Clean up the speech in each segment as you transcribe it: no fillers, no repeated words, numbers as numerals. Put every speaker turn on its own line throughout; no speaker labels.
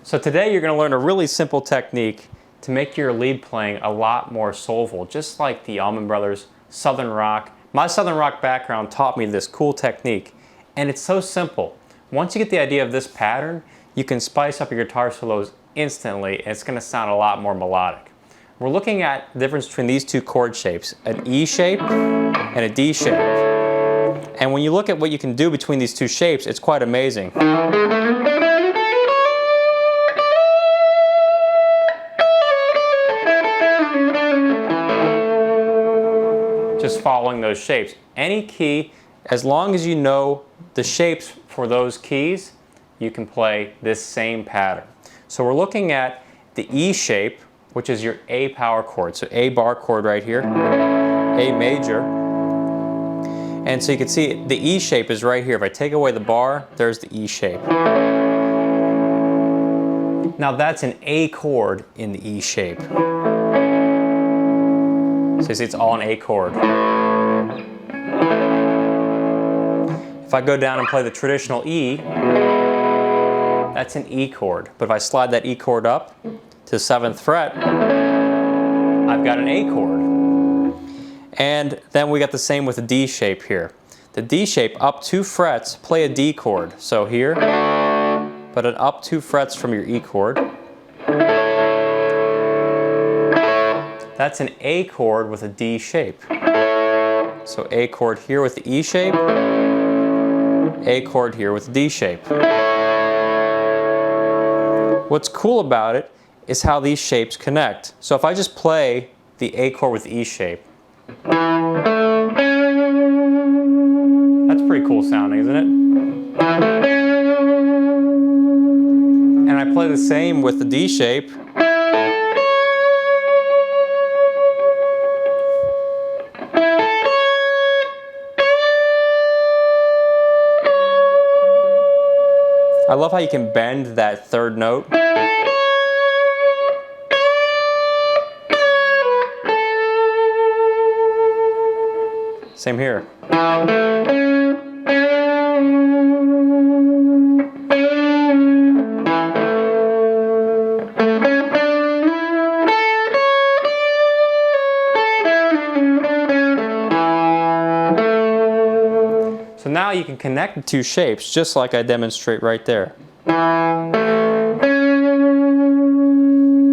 So today you're going to learn a really simple technique to make your lead playing a lot more soulful, just like the Allman Brothers, Southern Rock. My Southern Rock background taught me this cool technique, and it's so simple. Once you get the idea of this pattern, you can spice up your guitar solos instantly, and it's going to sound a lot more melodic. We're looking at the difference between these two chord shapes, an E shape and a D shape. And when you look at what you can do between these two shapes, it's quite amazing. Just following those shapes. Any key, as long as you know the shapes for those keys, you can play this same pattern. So we're looking at the E shape, which is your A power chord. So A bar chord right here, A major. And so you can see the E shape is right here. If I take away the bar, there's the E shape. Now that's an A chord in the E shape. So you see it's all an A chord. If I go down and play the traditional E, that's an E chord. But if I slide that E chord up to the 7th fret, I've got an A chord. And then we got the same with the D shape here. The D shape, up 2 frets, play a D chord. So here, but an up 2 frets from your E chord. That's an A chord with a D shape. So A chord here with the E shape, A chord here with the D shape. What's cool about it is how these shapes connect. So if I just play the A chord with the E shape, that's pretty cool sounding, isn't it? And I play the same with the D shape. I love how you can bend that 3rd note. Same here. So now you can connect the two shapes just like I demonstrate right there. And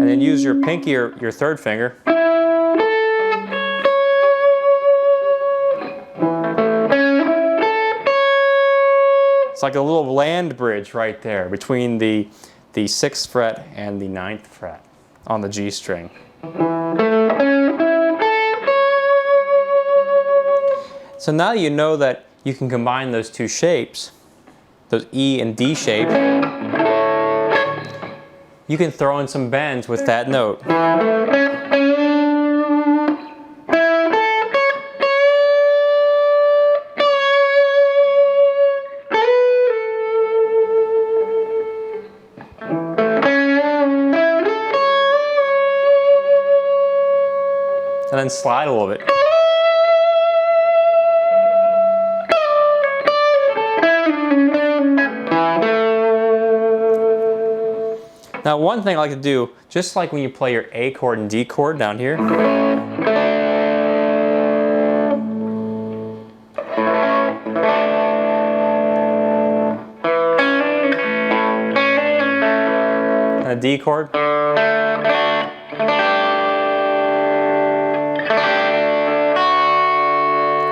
then use your pinky or your 3rd finger. It's like a little land bridge right there between the 6th fret and the 9th fret on the G string. So now you know that you can combine those two shapes, those E and D shape. You can throw in some bends with that note. And then slide a little bit. Now one thing I like to do, just like when you play your A chord and D chord down here, and a D chord,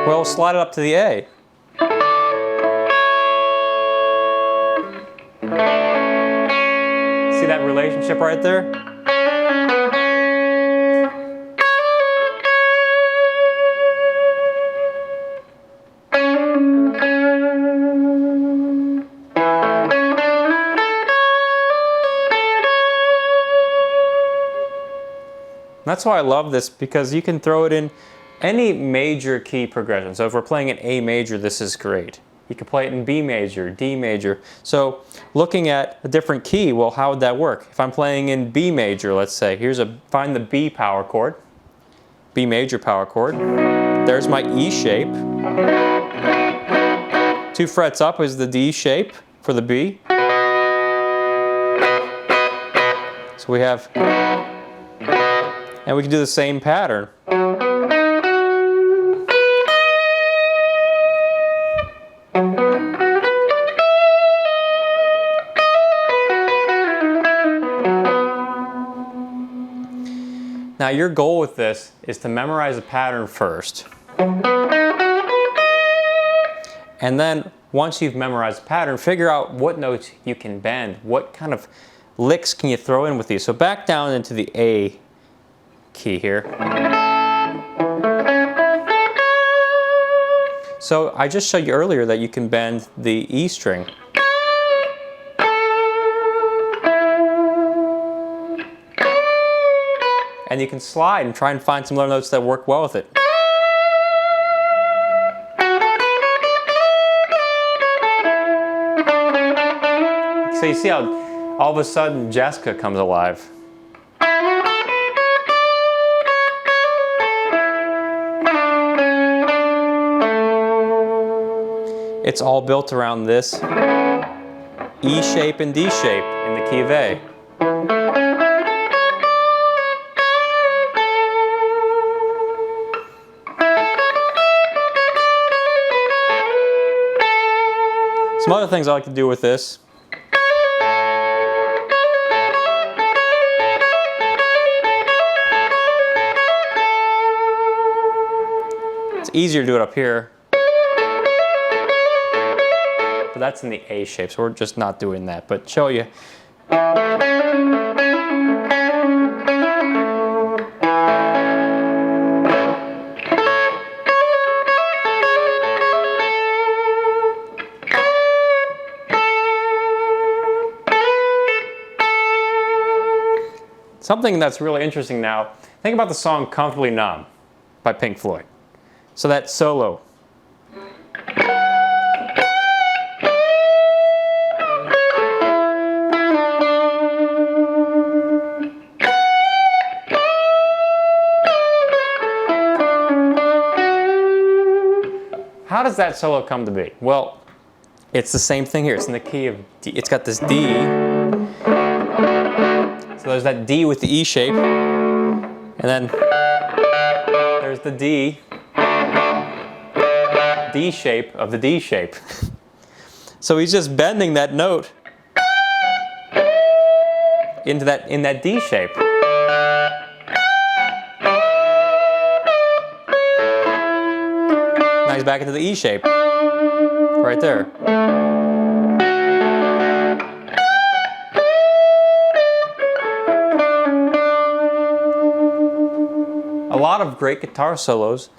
well, slide it up to the A. See that relationship right there? That's why I love this, because you can throw it in any major key progression. So if we're playing an A major, this is great. You can play it in B major, D major. So looking at a different key, well, how would that work? If I'm playing in B major, let's say, find the B power chord, B major power chord. There's my E shape. 2 frets up is the D shape for the B. So we have, and we can do the same pattern. Now your goal with this is to memorize the pattern first. And then once you've memorized the pattern, figure out what notes you can bend. What kind of licks can you throw in with these? So back down into the A key here. So I just showed you earlier that you can bend the E string. And you can slide and try and find some other notes that work well with it. So you see how all of a sudden Jessica comes alive. It's all built around this E shape and D shape in the key of A. Some other things I like to do with this. It's easier to do it up here. But that's in the A shape, so we're just not doing that. But show you. Something that's really interesting now, think about the song Comfortably Numb by Pink Floyd. So that solo. How does that solo come to be? Well, it's the same thing here. It's in the key of D. It's got this D. So there's that D with the E shape. And then there's the D shape of the D shape. So he's just bending that note in that D shape. Now he's back into the E shape, right there. A lot of great guitar solos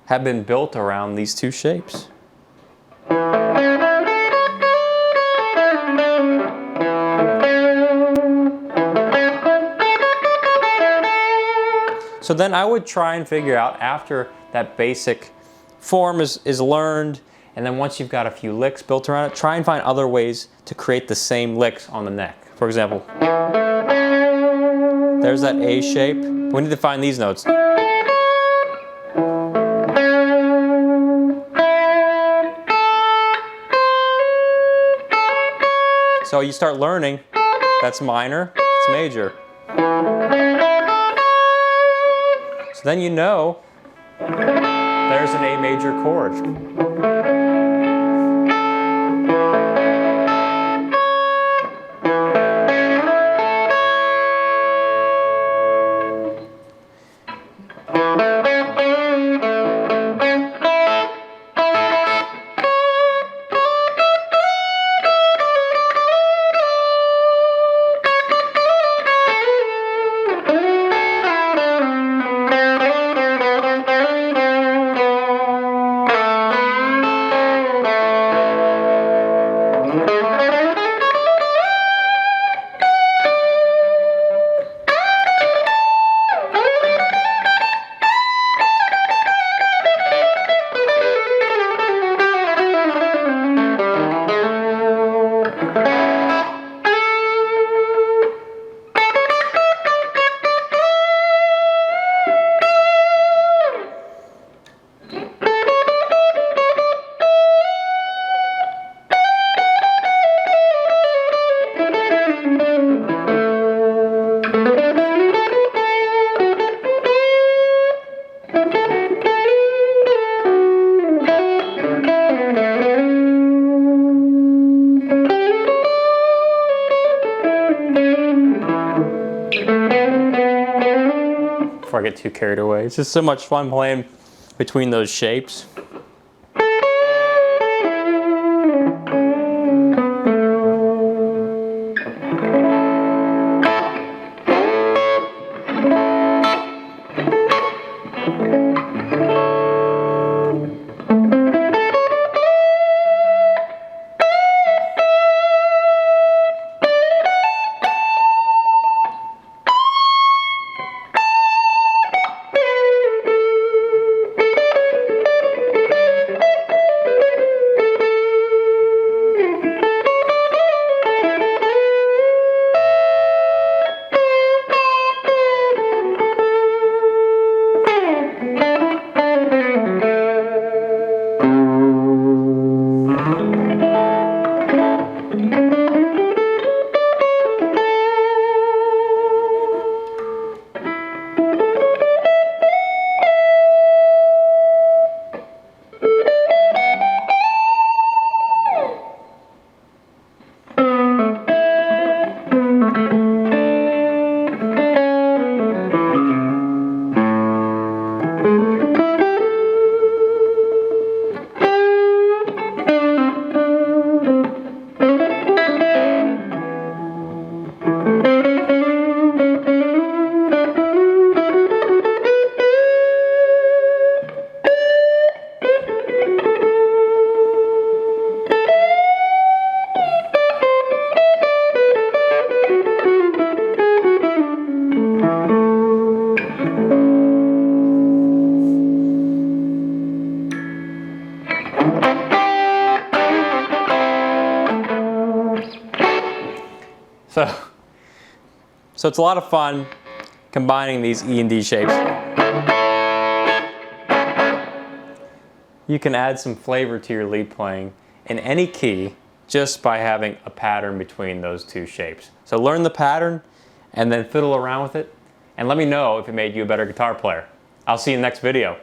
have been built around these two shapes. So then I would try and figure out, after that basic form is learned, and then once you've got a few licks built around it, try and find other ways to create the same licks on the neck. For example, there's that A shape. We need to find these notes. So you start learning, that's minor, it's major. So then you know there's an A major chord. before I get too carried away. It's just so much fun playing between those shapes. So it's a lot of fun combining these E and D shapes. You can add some flavor to your lead playing in any key just by having a pattern between those two shapes. So learn the pattern and then fiddle around with it and let me know if it made you a better guitar player. I'll see you in the next video.